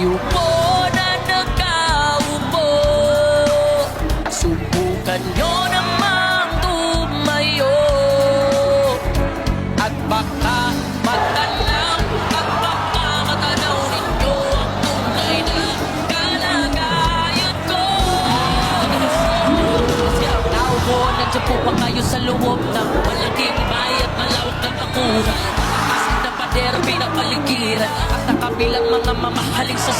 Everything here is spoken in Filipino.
kayo po na nakaupo. Subukan nyo namang tumayo, at baka matanaw, at baka matanaw ninyo ang tunay na kalagayan ko. Siya tao ko, nandiyan po pa kayo sa loob ng malaking bahay at malawak na bakuran. Pinapaligiran at nakabilang mga mamahaling sa